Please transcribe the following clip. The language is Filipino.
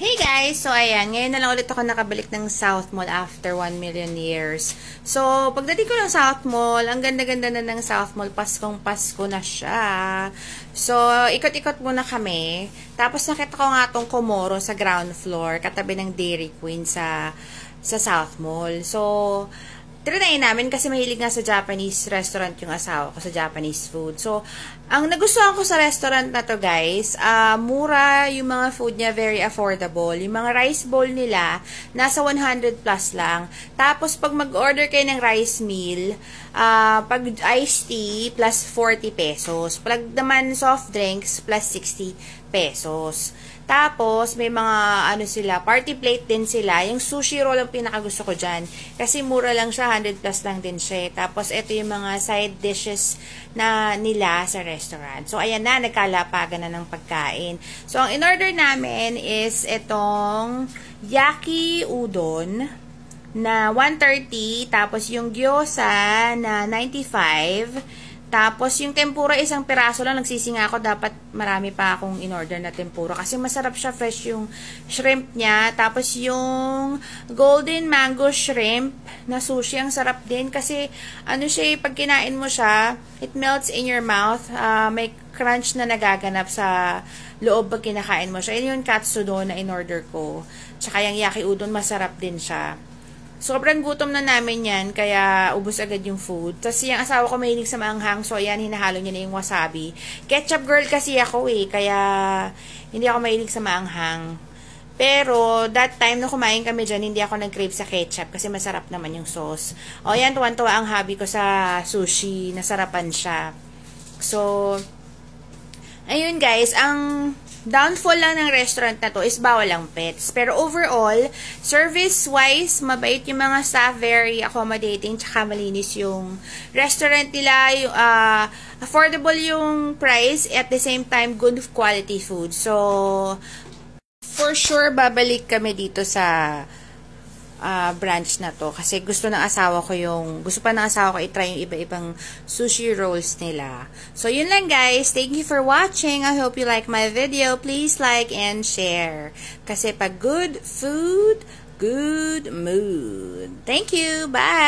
Hey guys! So ayan, ngayon na lang ulit ako nakabalik ng South Mall after 1 million years. So, pagdating ko ng South Mall, ang ganda-ganda na ng South Mall, Paskong Pasko na siya. So, ikot-ikot muna kami. Tapos nakita ko nga tong Komoro sa ground floor, katabi ng Dairy Queen sa South Mall. So, trinayin namin kasi mahilig nga sa Japanese restaurant yung asawa ko sa Japanese food. So, ang nagustuhan ko sa restaurant na to guys, mura yung mga food niya, very affordable. Yung mga rice bowl nila, nasa 100 plus lang. Tapos, pag mag-order kayo ng rice meal, pag iced tea, plus 40 pesos. Pag naman soft drinks, plus 60 pesos. Tapos, may mga, sila, party plate din sila. Yung sushi roll ang pinakagusto ko dyan. Kasi mura lang siya, 100 plus lang din siya. Tapos, ito yung mga side dishes na nila sa restaurant. So, ayan na, nagkalapagan na ng pagkain. So, ang in-order namin is itong yaki udon na 130. Tapos, yung gyoza na 95. Tapos, yung tempura, isang piraso lang. Nagsisinga ako, dapat marami pa akong in-order na tempura. Kasi masarap siya, fresh yung shrimp niya. Tapos, yung golden mango shrimp na sushi, ang sarap din. Kasi, siya, pag kinain mo siya, it melts in your mouth. May crunch na nagaganap sa loob pag kinakain mo siya. Yun yung katsudon na in-order ko. Tsaka yung yaki udon, masarap din siya. Sobrang gutom na namin yan, kaya ubos agad yung food. Tapos yung asawa ko mahilig sa maanghang, so ayan, hinahalo niya na yung wasabi. Ketchup girl kasi ako kaya hindi ako mahilig sa maanghang. Pero, that time na kumain kami dyan, hindi ako nag-crave sa ketchup kasi masarap naman yung sauce. O yan, tuwan-tuwa ang hobby ko sa sushi, nasarapan siya. So, ayun guys, ang downfall lang ng restaurant na to is bawal ang pets. Pero overall, service-wise, mabait yung mga staff, very accommodating, tsaka malinis yung restaurant nila, yung, affordable yung price, at the same time, good quality food. So, for sure, babalik kami dito sa branch na to kasi gusto pa ng asawa ko i-try yung iba-ibang sushi rolls nila. So, yun lang guys. Thank you for watching. I hope you like my video. Please like and share. Kasi pag good food, good mood. Thank you. Bye!